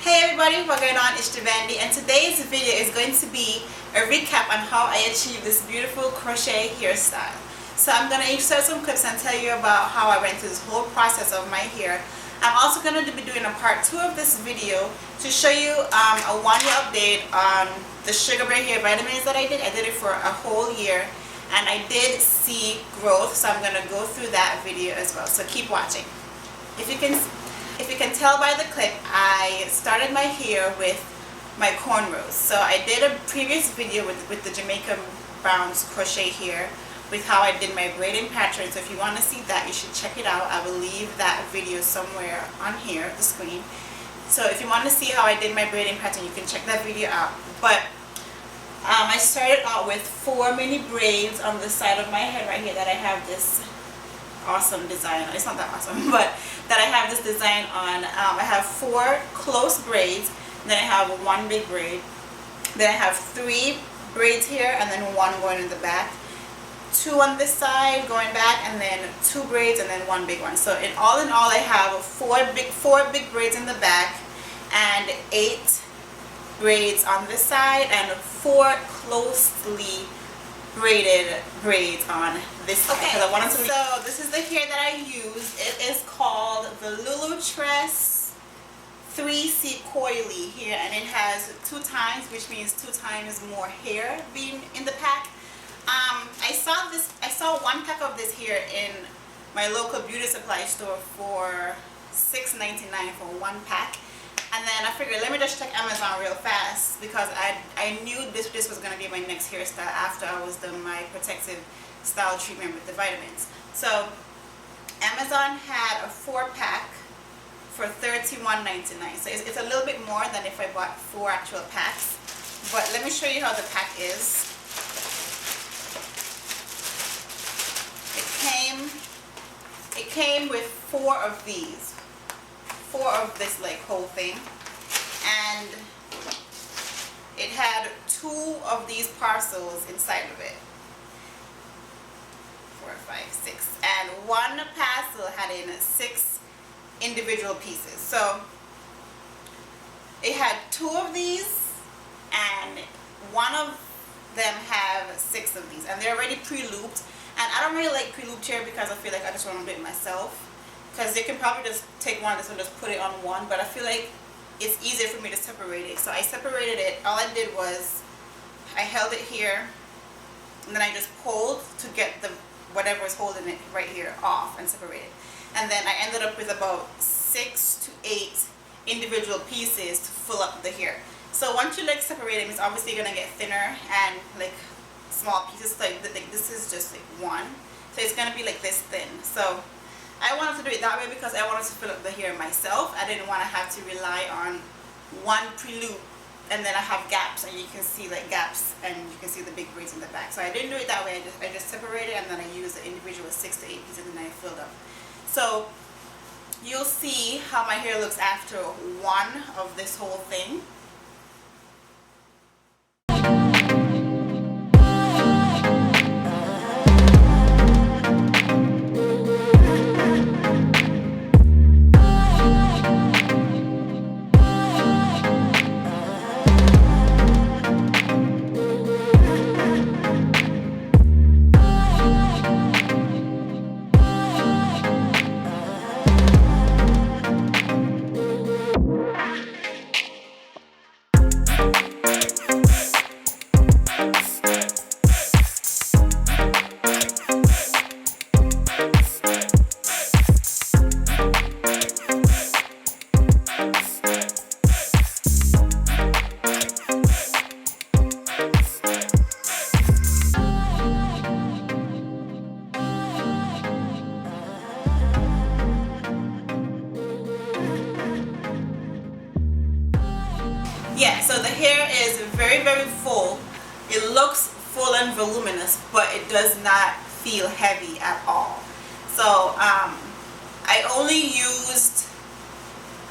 Hey everybody, what's going on? It's Javandi, and today's video is going to be a recap on how I achieved this beautiful crochet hairstyle. So I'm going to insert some clips and tell you about how I went through this whole process of my hair. I'm also going to be doing a part 2 of this video to show you a 1-year update on the Sugar Bear hair vitamins that I did. I did it for a whole year and I did see growth, so I'm going to go through that video as well. So keep watching. If you can tell by the clip, I started my hair with my cornrows. So I did a previous video with the Jamaican Browns crochet hair with how I did my braiding pattern. So if you want to see that, you should check it out. I will leave that video somewhere on here, the screen. So if you want to see how I did my braiding pattern, you can check that video out. But I started out with 4 mini braids on the side of my head right here that I have this awesome design. It's not that awesome, but that I have this design on. I have 4 close braids, then I have 1 big braid, then I have 3 braids here, and then 1 going in the back, 2 on this side going back, and then 2 braids, and then 1 big one. So in all, I have 4 big braids in the back and 8 braids on this side and 4 closely braided braids on this side. Okay, so this is the hair that I use. It is called the Lulutress 3C Coily here, and it has 2 times, which means 2 times more hair being in the pack. I saw 1 pack of this here in my local beauty supply store for $6.99 for 1 pack. And then I figured, let me just check Amazon real fast, because I knew this was going to be my next hairstyle after I was done my protective style treatment with the vitamins. So Amazon had a 4-pack for $31.99. So it's a little bit more than if I bought 4 actual packs. But let me show you how the pack is. It came with 4 of these. 4 of this like whole thing, and it had 2 of these parcels inside of it. 4, 5, 6, and 1 parcel had in 6 individual pieces. So it had 2 of these, and 1 of them have 6 of these, and they're already pre-looped. And I don't really like pre-looped hair because I feel like I just want to do it myself. Because you can probably just take one of this and just put it on one, but I feel like it's easier for me to separate it. So I separated it. All I did was I held it here, and then I just pulled to get the whatever is holding it right here off and separate it. And then I ended up with about 6 to 8 individual pieces to fill up the hair. So once you like separate it, it's obviously gonna get thinner and like small pieces. Like this is just like 1, so it's gonna be like this thin. So I wanted to do it that way because I wanted to fill up the hair myself. I didn't want to have to rely on 1 pre-loop and then I have gaps, and you can see like gaps, and you can see the big braids in the back. So I didn't do it that way. I just separated, and then I used the individual 6 to 8 pieces, and then I filled up. So you'll see how my hair looks after 1 of this whole thing. Yeah, so the hair is very, very full. It looks full and voluminous, but it does not feel heavy at all. So I only used,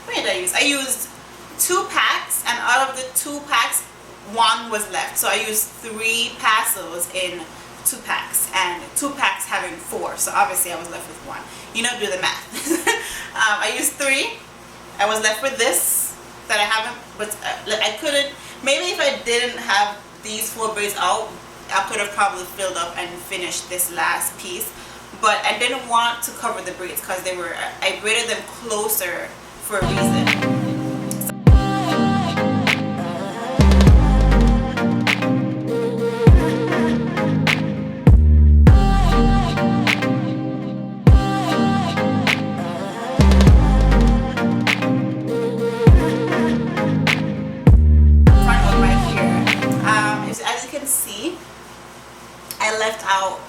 what did I use? I used 2 packs, and out of the 2 packs, 1 was left. So I used 3 parcels in 2 packs, and 2 packs having 4, so obviously I was left with 1. You know, do the math. I used 3. I was left with this, that I haven't, but like I couldn't, maybe if I didn't have these 4 braids out, I could have probably filled up and finished this last piece, but I didn't want to cover the braids because I braided them closer for a reason. I left out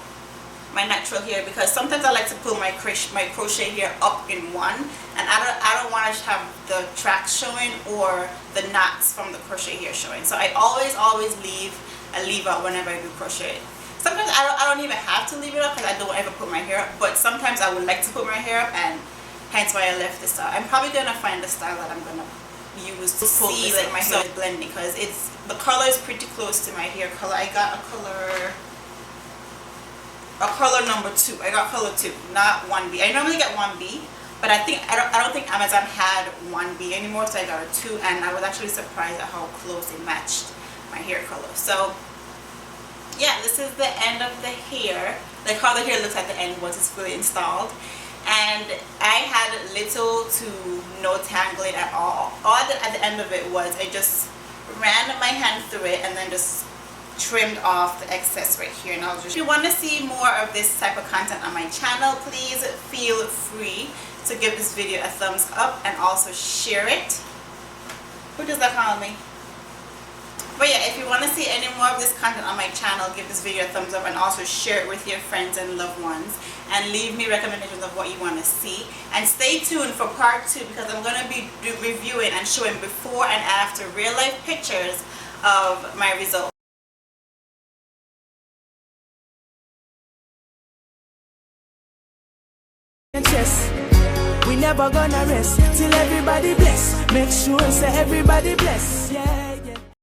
my natural hair because sometimes I like to pull my crochet hair up in one, and I don't want to have the tracks showing or the knots from the crochet hair showing. So I always leave out whenever I do crochet. Sometimes I don't even have to leave it up because I don't ever put my hair up, but sometimes I would like to put my hair up, and hence why I left this style. I'm probably gonna find the style that I'm gonna use to see like my hair is blending, because the color is pretty close to my hair color. I got a color number 2. I got color 2, not 1B. I normally get 1B, but I don't think Amazon had 1B anymore, so I got a 2, and I was actually surprised at how close it matched my hair color. So yeah, this is the end of the hair, like how the hair looks at the end once it's fully installed. And I had little to no tangling at all. All I did at the end of it was I just ran my hand through it and then just trimmed off the excess right here. And if you want to see more of this type of content on my channel, please feel free to give this video a thumbs up and also share it. Who does that call me? But yeah, if you want to see any more of this content on my channel, give this video a thumbs up and also share it with your friends and loved ones, and leave me recommendations of what you want to see. And stay tuned for part 2, because I'm going to be reviewing and showing before and after real life pictures of my results. We never gonna rest till everybody bless. Make sure say everybody bless. Yeah.